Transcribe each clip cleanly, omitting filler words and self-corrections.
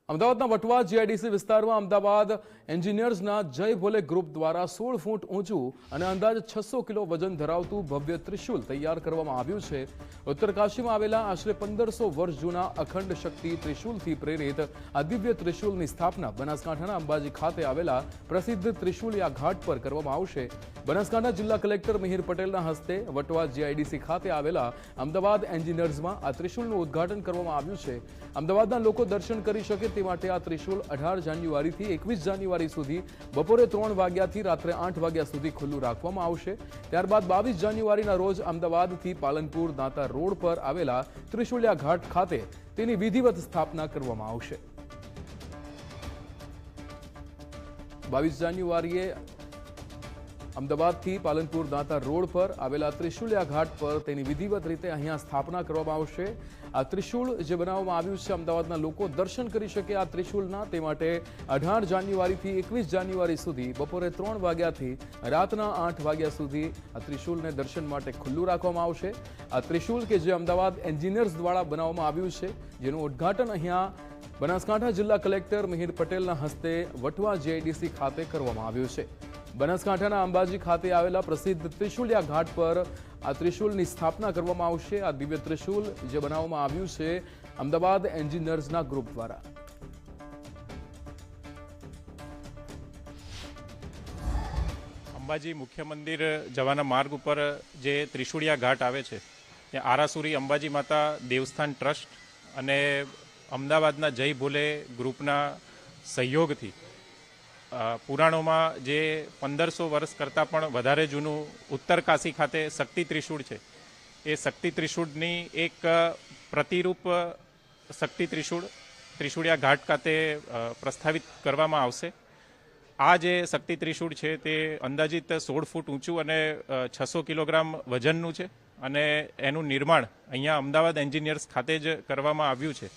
અમદાવાદના વટવા જીઆઈડીસી વિસ્તારમાં અમદાવાદ એન્જિનિયર્સના જય ભોલે ગ્રુપ દ્વારા 16 ફૂટ ઊંચું અને અંદાજે 600 કિલો વજન ધરાવતું ભવ્ય ત્રિશુલ તૈયાર કરવામાં આવ્યું છે। ઉત્તરકાશીમાં આવેલા આશરે 1500 વર્ષ જૂના અખંડ શક્તિ ત્રિશુલથી પ્રેરિત આ દિવ્ય ત્રિશુલની સ્થાપના બનાસકાંઠાના અંબાજી ખાતે આવેલા પ્રસિદ્ધ ત્રિશુલિયા ઘાટ પર કરવામાં આવશે। બનાસકાંઠા જિલ્લા કલેક્ટર મિહિર પટેલના હસ્તે વટવા જીઆઈડીસી ખાતે આવેલા અમદાવાદ એન્જિનિયર્સમાં આ ત્રિશુલનું ઉદ્ઘાટન કરવામાં આવ્યું છે। અમદાવાદના લોકો દર્શન કરી શકે તે માટે આ ત્રિશુલ 18 જાન્યુઆરીથી 21 જાન્યુઆરી સુધી બપોરે 3 વાગ્યાથી રાત્રે 8 વાગ્યા સુધી ખુલ્લું રાખવામાં આવશે। ત્યારબાદ 22 જાન્યુઆરીના રોજ અમદાવાદથી પાલનપુર દાંતા રોડ પર આવેલા ત્રિશુલિયા ઘાટ ખાતે તેની વિધિવત સ્થાપના કરવામાં આવશે। 22 જાન્યુઆરીએ અમદાવાદથી પાલનપુર દાંતા રોડ પર આવેલા ત્રિશુલિયા ઘાટ પર તેની વિધિવત રીતે અહીંયા સ્થાપના કરવામાં આવશે। આ ત્રિશુલ જે બનાવવામાં આવ્યું છે અમદાવાદના લોકો દર્શન કરી શકે આ ત્રિશુલના તે માટે 18 જાન્યુઆરીથી 21 જાન્યુઆરી સુધી બપોરે 3 વાગ્યાથી રાતના 8 વાગ્યા સુધી આ ત્રિશુલને દર્શન માટે ખુલ્લું રાખવામાં આવશે। આ ત્રિશુલ કે જે અમદાવાદ એન્જિનિયર્સ દ્વારા બનાવવામાં આવ્યું છે જેનું ઉદ્ઘાટન અહીંયા બનાસકાંઠા જિલ્લા કલેક્ટર મિહિર પટેલના હસ્તે વટવા જીઆઈડીસી ખાતે કરવામાં આવ્યું છે। બનાસકાંઠાના અંબાજી ખાતે આવેલા પ્રસિદ્ધ ત્રિશુલિયા ઘાટ પર આ ત્રિશુલની સ્થાપના કરવામાં આવશે। આ દિવ્ય ત્રિશુલ જે બનાવવામાં આવ્યું છે અમદાવાદ એન્જિનિયર્સના ગ્રુપ દ્વારા। અંબાજી મુખ્ય મંદિર જવાના માર્ગ ઉપર જે ત્રિશુલિયા ઘાટ આવે છે ત્યાં આરાસુરી અંબાજી માતા દેવસ્થાન ટ્રસ્ટ અને અમદાવાદના જય ભોલે ગ્રુપના સહયોગથી પુરાણોમાં જે 1500 વર્ષ કરતાં પણ વધારે જૂનું ઉત્તરકાશી ખાતે શક્તિ ત્રિશૂળ છે એ શક્તિ ત્રિશૂળની એક પ્રતિરૂપ શક્તિ ત્રિશુળિયા ઘાટ ખાતે પ્રસ્થાપિત કરવામાં આવશે। આ જે શક્તિ ત્રિશૂળ છે તે અંદાજિત 16 ફૂટ ઊંચું અને 600 કિલોગ્રામ વજનનું છે અને એનું નિર્માણ અહીંયા અમદાવાદ એન્જિનિયર્સ ખાતે જ કરવામાં આવ્યું છે।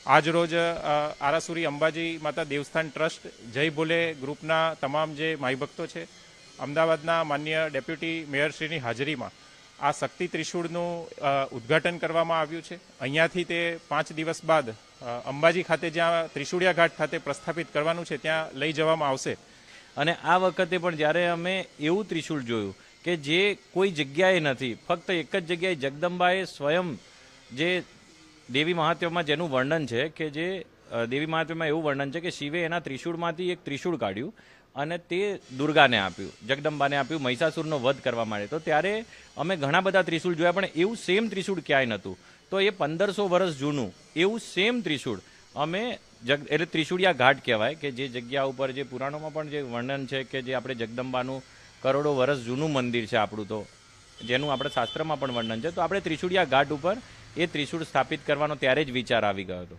આજ રોજ આરાસુરી અંબાજી માતા દેવસ્થાન ટ્રસ્ટ જય ભોલે ગ્રુપના તમામ જે માઈ ભક્તો છે અમદાવાદના માન્ય ડેપ્યુટી મેયરશ્રીની હાજરીમાં આ શક્તિ ત્રિશૂળનું ઉદ્ઘાટન કરવામાં આવ્યું છે। અહીંયાથી તે 5 દિવસ બાદ અંબાજી ખાતે જ્યાં ત્રિશુલિયા ઘાટ ખાતે પ્રસ્થાપિત કરવાનું છે ત્યાં લઈ જવામાં આવશે। અને આ વખતે પણ જ્યારે અમે એવું ત્રિશુળ જોયું કે જે કોઈ જગ્યાએ નથી, ફક્ત એક જ જગ્યાએ જગદંબાએ સ્વયં જે દેવી મહાત્મ્યમાં જેનું વર્ણન છે કે જે દેવી મહાત્મ્યમાં એવું વર્ણન છે કે શિવે એના ત્રિશૂળમાંથી એક ત્રિશૂળ કાઢ્યું અને તે દુર્ગાને આપ્યું, જગદંબાને આપ્યું મહિષાસુરનો વધ કરવા માટે। તો ત્યારે અમે ઘણા બધા ત્રિશૂળ જોયા પણ એવું સેમ ત્રિશૂળ ક્યાંય નહોતું। તો એ 1500 વર્ષ જૂનું એવું સેમ ત્રિશૂળ અમે એટલે ત્રિશુલિયા ઘાટ કહેવાય કે જે જગ્યા ઉપર જે પુરાણોમાં પણ જે વર્ણન છે કે જે આપણે જગદંબાનું કરોડો વર્ષ જૂનું મંદિર છે આપણું, તો જેનું આપણે શાસ્ત્રમાં પણ વર્ણન છે, તો આપણે ત્રિશુલિયા ઘાટ ઉપર એ ત્રિશૂળ સ્થાપિત કરવાનો ત્યારે જ વિચાર આવી ગયો હતો।